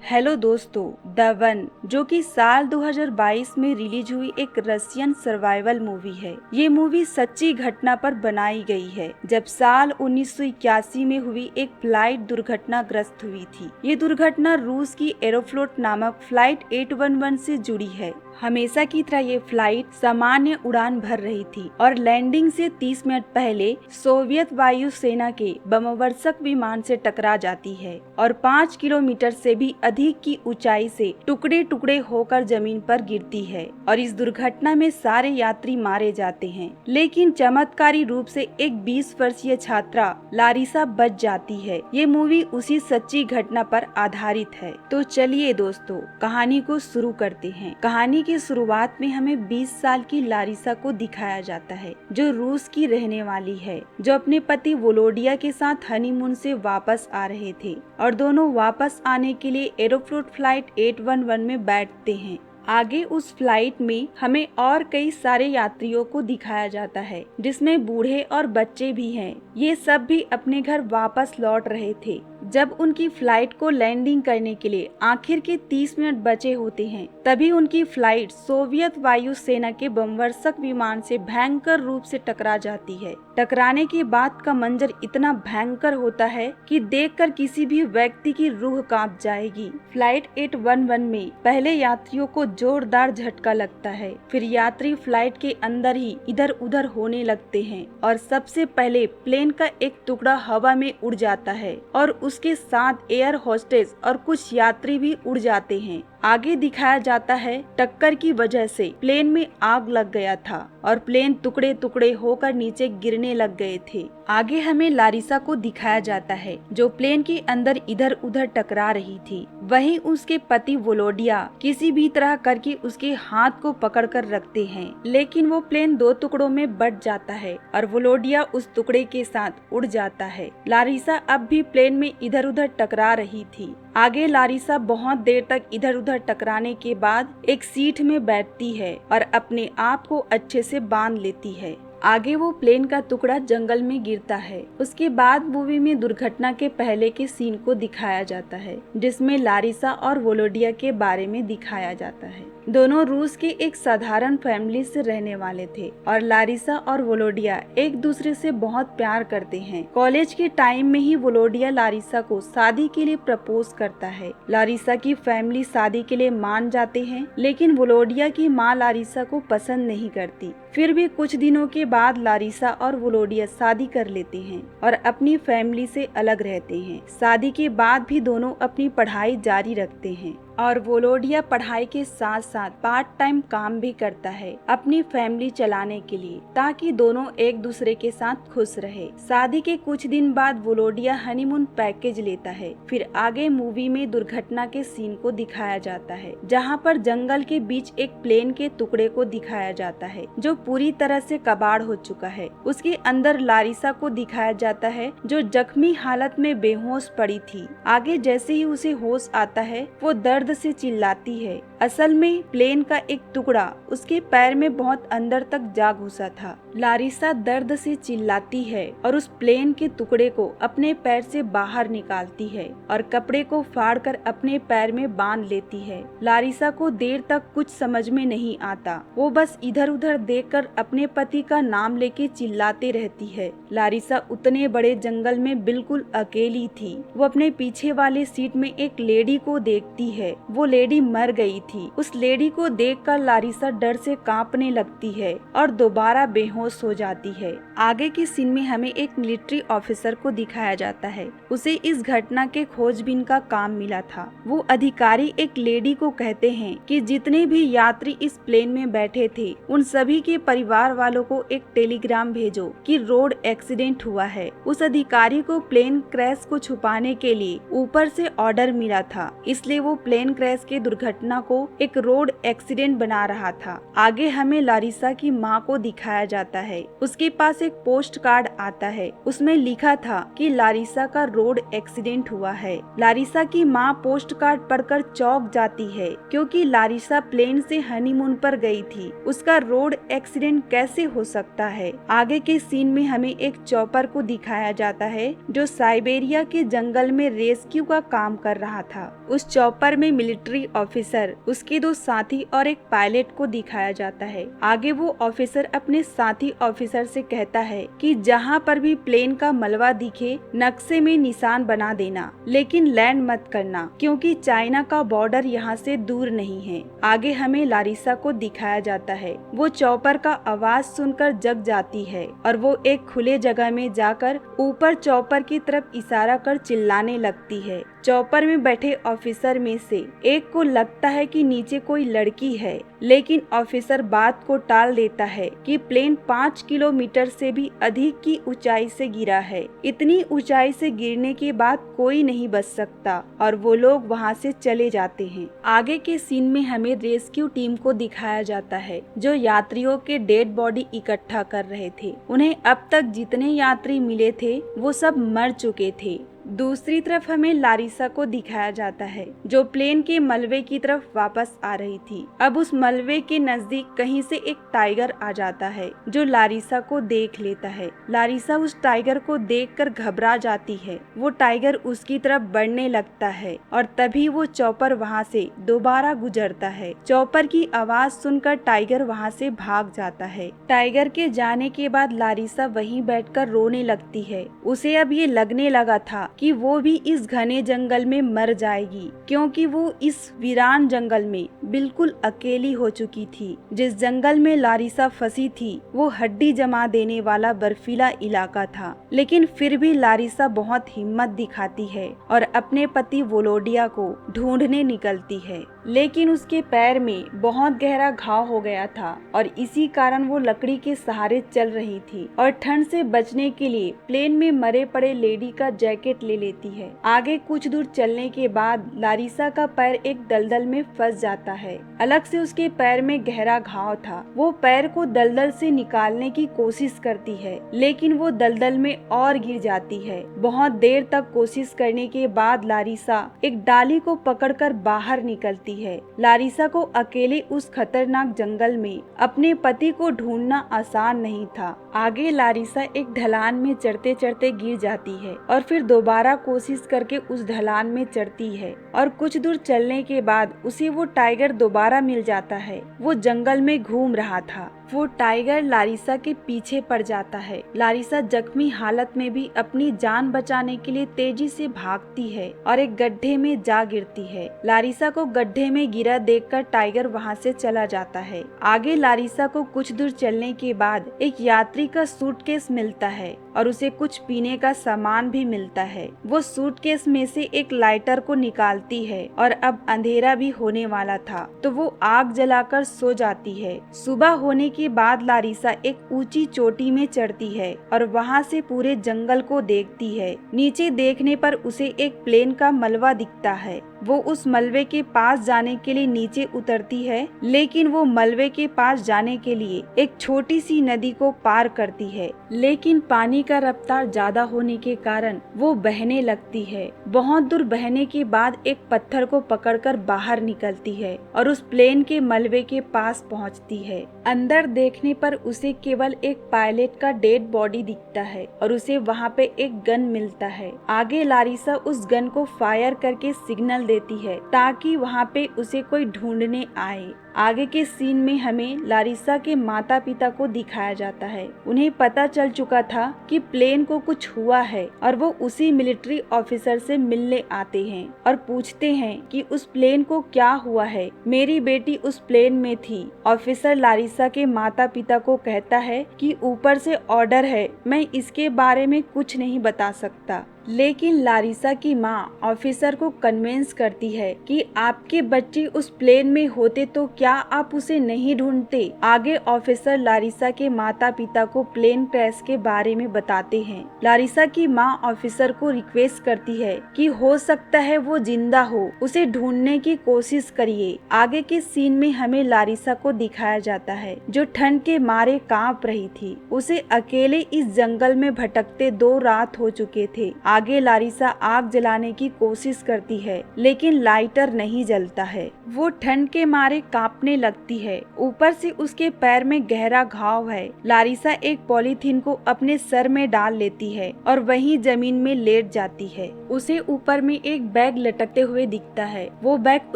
Hello दोस्तों, the one जो कि साल 2022 में रिलीज हुई एक रशियन सर्वाइवल मूवी है। ये मूवी सच्ची घटना पर बनाई गई है, जब साल 1981 में हुई एक फ्लाइट दुर्घटनाग्रस्त हुई थी। ये दुर्घटना रूस की एरोफ्लोट नामक फ्लाइट 811 से जुड़ी है। हमेशा की तरह ये फ्लाइट सामान्य उड़ान भर रही थी और लैंडिंग से 30 मिनट पहले सोवियत वायु सेना के बमवर्षक विमान से टकरा जाती है और 5 किलोमीटर से भी अधिक की ऊंचाई से टुकड़े टुकड़े होकर जमीन पर गिरती है और इस दुर्घटना में सारे यात्री मारे जाते हैं। लेकिन चमत्कारी रूप से एक 20 वर्षीय छात्रा लारिसा बच जाती है। ये मूवी उसी सच्ची घटना पर आधारित है। तो चलिए दोस्तों, कहानी को शुरू करते हैं। कहानी की शुरुआत में हमें 20 साल की लारिसा को दिखाया जाता है, जो रूस की रहने वाली है, जो अपने पति वोलोडिया के साथ हनीमून से वापस आ रहे थे और दोनों वापस आने के लिए एरोफ्लोट फ्लाइट 811 में बैठते हैं। आगे उस फ्लाइट में हमें और कई सारे यात्रियों को दिखाया जाता है, जिसमें बूढ़े और बच्चे भी हैं। ये सब भी अपने घर वापस लौट रहे थे। जब उनकी फ्लाइट को लैंडिंग करने के लिए आखिर के 30 मिनट बचे होते हैं, तभी उनकी फ्लाइट सोवियत वायु सेना के बमवर्षक विमान से भयंकर रूप से टकरा जाती है। टकराने के बाद का मंजर इतना भयंकर होता है कि देखकर किसी भी व्यक्ति की रूह कांप जाएगी। फ्लाइट 811 में पहले यात्रियों को जोरदार झटका लगता है, फिर यात्री फ्लाइट के अंदर ही इधर उधर होने लगते हैं और सबसे पहले प्लेन का एक टुकड़ा हवा में उड़ जाता है और उसके साथ एयर होस्टेस और कुछ यात्री भी उड़ जाते हैं। आगे दिखाया जाता है टक्कर की वजह से प्लेन में आग लग गया था और प्लेन टुकड़े टुकड़े होकर नीचे गिरने लग गए थे। आगे हमें लारिसा को दिखाया जाता है, जो प्लेन के अंदर इधर उधर टकरा रही थी। वहीं उसके पति वोलोडिया किसी भी तरह करके उसके हाथ को पकड़कर रखते हैं, लेकिन वो प्लेन 2 टुकड़ों में बट जाता है और वोलोडिया उस टुकड़े के साथ उड़ जाता है। लारिसा अब भी प्लेन में इधर उधर टकरा रही थी। आगे लारिसा बहुत देर तक इधर उधर टकराने के बाद एक सीट में बैठती है और अपने आप को अच्छे से बांध लेती है। आगे वो प्लेन का टुकड़ा जंगल में गिरता है। उसके बाद मूवी में दुर्घटना के पहले के सीन को दिखाया जाता है, जिसमें लारिसा और वोलोडिया के बारे में दिखाया जाता है। दोनों रूस के एक साधारण फैमिली से रहने वाले थे और लारिसा और वोलोडिया एक दूसरे से बहुत प्यार करते हैं। कॉलेज के टाइम में ही वोलोडिया लारिसा को शादी के लिए प्रपोज करता है। लारिसा की फैमिली शादी के लिए मान जाते हैं, लेकिन वोलोडिया की माँ लारिसा को पसंद नहीं करती। फिर भी कुछ दिनों के बाद लारिसा और वोलोडिया शादी कर लेते हैं और अपनी फैमिली से अलग रहते हैं। शादी के बाद भी दोनों अपनी पढ़ाई जारी रखते हैं और वोलोडिया पढ़ाई के साथ साथ पार्ट टाइम काम भी करता है अपनी फैमिली चलाने के लिए, ताकि दोनों एक दूसरे के साथ खुश रहे। शादी के कुछ दिन बाद वोलोडिया हनीमून पैकेज लेता है। फिर आगे मूवी में दुर्घटना के सीन को दिखाया जाता है, जहां पर जंगल के बीच एक प्लेन के टुकड़े को दिखाया जाता है, जो पूरी तरह से कबाड़ हो चुका है। उसके अंदर लारिसा को दिखाया जाता है, जो जख्मी हालत में बेहोश पड़ी थी। आगे जैसे ही उसे होश आता है, वो दर्द से चिल्लाती है। असल में प्लेन का एक टुकड़ा उसके पैर में बहुत अंदर तक जा घुसा था। लारिसा दर्द से चिल्लाती है और उस प्लेन के टुकड़े को अपने पैर से बाहर निकालती है और कपड़े को फाड़कर अपने पैर में बांध लेती है। लारिसा को देर तक कुछ समझ में नहीं आता। वो बस इधर उधर देखकर अपने पति का नाम लेके चिल्लाते रहती है। लारिसा उतने बड़े जंगल में बिल्कुल अकेली थी। वो अपने पीछे वाले सीट में एक लेडी को देखती है। वो लेडी मर गई थी। उस लेडी को देखकर लारिसा डर से कांपने लगती है और दोबारा बेहोश हो जाती है। आगे के सीन में हमें एक मिलिट्री ऑफिसर को दिखाया जाता है। उसे इस घटना के खोजबीन का काम मिला था। वो अधिकारी एक लेडी को कहते हैं कि जितने भी यात्री इस प्लेन में बैठे थे, उन सभी के परिवार वालों को एक टेलीग्राम भेजो कि रोड एक्सीडेंट हुआ है। उस अधिकारी को प्लेन क्रैश को छुपाने के लिए ऊपर से ऑर्डर मिला था, इसलिए वो प्लेन क्रैश के दुर्घटना को एक रोड एक्सीडेंट बना रहा था। आगे हमें लारिसा की माँ को दिखाया जाता जाता है। उसके पास एक पोस्ट कार्ड आता है, उसमें लिखा था कि लारिसा का रोड एक्सीडेंट हुआ है। लारिसा की माँ पोस्ट कार्ड पढ़कर चौंक जाती है, क्योंकि लारिसा प्लेन से हनीमून पर गई थी। उसका रोड एक्सीडेंट कैसे हो सकता है। आगे के सीन में हमें एक चॉपर को दिखाया जाता है जो साइबेरिया के जंगल में रेस्क्यू का काम कर रहा था। उस चॉपर में मिलिट्री ऑफिसर, उसके 2 साथी और एक पायलट को दिखाया जाता है। आगे वो ऑफिसर अपने साथी ऑफिसर से कहता है कि जहाँ पर भी प्लेन का मलबा दिखे नक्शे में निशान बना देना, लेकिन लैंड मत करना, क्योंकि चाइना का बॉर्डर यहाँ से दूर नहीं है। आगे हमें लारिसा को दिखाया जाता है। वो चॉपर का आवाज सुनकर जग जाती है और वो एक खुले जगह में जाकर ऊपर चॉपर की तरफ इशारा कर चिल्लाने लगती है। चॉपर में बैठे ऑफिसर में से एक को लगता है कि नीचे कोई लड़की है, लेकिन ऑफिसर बात को टाल देता है कि प्लेन 5 किलोमीटर से भी अधिक की ऊंचाई से गिरा है। इतनी ऊंचाई से गिरने के बाद कोई नहीं बच सकता और वो लोग वहाँ से चले जाते हैं। आगे के सीन में हमें रेस्क्यू टीम को दिखाया जाता है जो यात्रियों के डेड बॉडी इकट्ठा कर रहे थे। उन्हें अब तक जितने यात्री मिले थे वो सब मर चुके थे। दूसरी तरफ हमें लारिसा को दिखाया जाता है जो प्लेन के मलबे की तरफ वापस आ रही थी। अब उस मलबे के नजदीक कहीं से एक टाइगर आ जाता है जो लारिसा को देख लेता है। लारिसा उस टाइगर को देखकर घबरा जाती है। वो टाइगर उसकी तरफ बढ़ने लगता है और तभी वो चॉपर वहाँ से दोबारा गुजरता है। चॉपर की आवाज सुनकर टाइगर वहाँ से भाग जाता है। टाइगर के जाने के बाद लारिसा वहीं बैठकर रोने लगती है। उसे अब ये लगने लगा था कि वो भी इस घने जंगल में मर जाएगी, क्योंकि वो इस वीरान जंगल में बिल्कुल अकेली हो चुकी थी। जिस जंगल में लारिसा फंसी थी वो हड्डी जमा देने वाला बर्फीला इलाका था, लेकिन फिर भी लारिसा बहुत हिम्मत दिखाती है और अपने पति वोलोडिया को ढूंढने निकलती है। लेकिन उसके पैर में बहुत गहरा घाव हो गया था और इसी कारण वो लकड़ी के सहारे चल रही थी और ठंड से बचने के लिए प्लेन में मरे पड़े लेडी का जैकेट ले लेती है। आगे कुछ दूर चलने के बाद लारिसा का पैर एक दलदल में फंस जाता है। अलग से उसके पैर में गहरा घाव था। वो पैर को दलदल से निकालने की कोशिश करती है, लेकिन वो दलदल में और गिर जाती है। बहुत देर तक कोशिश करने के बाद लारिसा एक डाली को पकड़कर बाहर निकलती है। लारिसा को अकेले उस खतरनाक जंगल में अपने पति को ढूंढना आसान नहीं था। आगे लारिसा एक ढलान में चढ़ते चढ़ते गिर जाती है और फिर दोबारा कोशिश करके उस ढलान में चढ़ती है और कुछ दूर चलने के बाद उसे वो टाइगर दोबारा मिल जाता है। वो जंगल में घूम रहा था। वो टाइगर लारिसा के पीछे पड़ जाता है। लारिसा जख्मी हालत में भी अपनी जान बचाने के लिए तेजी से भागती है और एक गड्ढे में जा गिरती है। लारिसा को गड्ढे में गिरा देखकर टाइगर वहां से चला जाता है। आगे लारिसा को कुछ दूर चलने के बाद एक यात्री का सूटकेस मिलता है और उसे कुछ पीने का सामान भी मिलता है। वो सूटकेस में से एक लाइटर को निकालती है और अब अंधेरा भी होने वाला था तो वो आग जलाकर सो जाती है। सुबह होने के बाद लारिसा एक ऊंची चोटी में चढ़ती है और वहाँ से पूरे जंगल को देखती है। नीचे देखने पर उसे एक प्लेन का मलबा दिखता है। वो उस मलबे के पास जाने के लिए नीचे उतरती है, लेकिन वो मलबे के पास जाने के लिए एक छोटी सी नदी को पार करती है, लेकिन पानी का रफ्तार ज्यादा होने के कारण वो बहने लगती है। बहुत दूर बहने के बाद एक पत्थर को पकड़कर बाहर निकलती है और उस प्लेन के मलबे के पास पहुंचती है। अंदर देखने पर उसे केवल एक पायलट का डेड बॉडी दिखता है और उसे वहाँ पे एक गन मिलता है। आगे लारिसा उस गन को फायर करके सिग्नल देती है ताकि वहाँ पे उसे कोई ढूंढने आए। आगे के सीन में हमें लारिसा के माता पिता को दिखाया जाता है। उन्हें पता चल चुका था कि प्लेन को कुछ हुआ है और वो उसी मिलिट्री ऑफिसर से मिलने आते हैं और पूछते हैं कि उस प्लेन को क्या हुआ है। मेरी बेटी उस प्लेन में थी। ऑफिसर लारिसा के माता पिता को कहता है कि ऊपर से ऑर्डर है, मैं इसके बारे में कुछ नहीं बता सकता। लेकिन लारिसा की माँ ऑफिसर को कन्विंस करती है कि आपके बच्चे उस प्लेन में होते तो क्या आप उसे नहीं ढूंढते। आगे ऑफिसर लारिसा के माता पिता को प्लेन क्रैश के बारे में बताते हैं। लारिसा की माँ ऑफिसर को रिक्वेस्ट करती है कि हो सकता है वो जिंदा हो, उसे ढूंढने की कोशिश करिए। आगे के सीन में हमें लारिसा को दिखाया जाता है जो ठंड के मारे कांप रही थी। उसे अकेले इस जंगल में भटकते 2 रात हो चुके थे। आगे लारिसा आग जलाने की कोशिश करती है लेकिन लाइटर नहीं जलता है। वो ठंड के मारे कांपने लगती है। ऊपर से उसके पैर में गहरा घाव है। लारिसा एक पॉलीथीन को अपने सर में डाल लेती है और वहीं जमीन में लेट जाती है। उसे ऊपर में एक बैग लटकते हुए दिखता है। वो बैग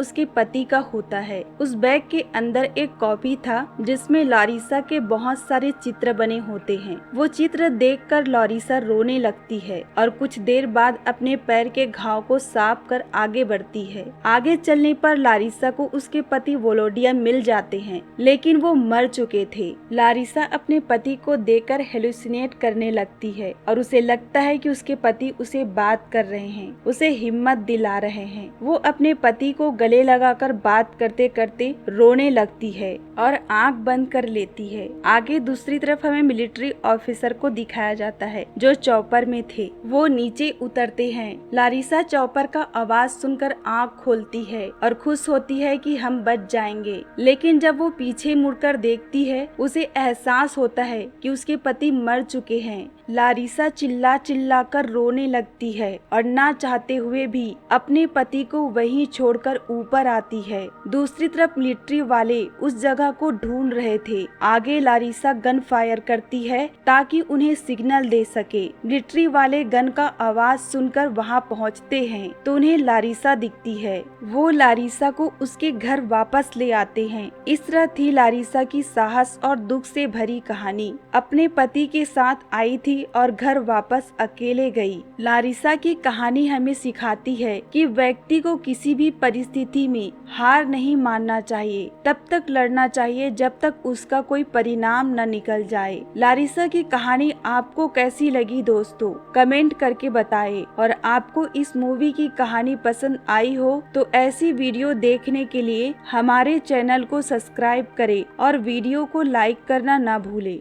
उसके पति का होता है। उस बैग के अंदर एक कॉपी था जिसमें लारिसा के बहुत सारे चित्र बने होते हैं। वो चित्र देखकर लारिसा रोने लगती है और कुछ देर बाद अपने पैर के घाव को साफ कर आगे बढ़ती है। आगे चलने पर लारिसा को उसके पति वोलोडिया मिल जाते हैं लेकिन वो मर चुके थे। लारिसा अपने पति को देखकर हेलुसिनेट करने लगती है और उसे लगता है कि उसके पति उसे बात कर रहे हैं, उसे हिम्मत दिला रहे हैं। वो अपने पति को गले लगाकर बात करते करते रोने लगती है और आंख बंद कर लेती है। आगे दूसरी तरफ हमें मिलिट्री ऑफिसर को दिखाया जाता है जो चॉपर में थे। वो नीचे उतरते हैं। लारिसा चॉपर का आवाज सुनकर आंख खोलती है और खुश होती है कि हम बच जाएंगे। लेकिन जब वो पीछे मुड़कर देखती है उसे एहसास होता है कि उसके पति मर चुके हैं। लारिसा चिल्ला चिल्ला कर रोने लगती है और ना चाहते हुए भी अपने पति को वहीं छोड़कर ऊपर आती है। दूसरी तरफ मिलिट्री वाले उस जगह को ढूंढ रहे थे। आगे लारिसा गन फायर करती है ताकि उन्हें सिग्नल दे सके। मिलिट्री वाले गन का आवाज सुनकर वहां पहुंचते हैं तो उन्हें लारिसा दिखती है। वो लारिसा को उसके घर वापस ले आते हैं। इस तरह थी लारिसा की साहस और दुख से भरी कहानी। अपने पति के साथ आई थी और घर वापस अकेले गई। लारिसा की कहानी हमें सिखाती है कि व्यक्ति को किसी भी परिस्थिति में हार नहीं मानना चाहिए, तब तक लड़ना चाहिए जब तक उसका कोई परिणाम न निकल जाए। लारिसा की कहानी आपको कैसी लगी दोस्तों, कमेंट करके बताएं। और आपको इस मूवी की कहानी पसंद आई हो तो ऐसी वीडियो देखने के लिए हमारे चैनल को सब्सक्राइब करें और वीडियो को लाइक करना ना भूलें।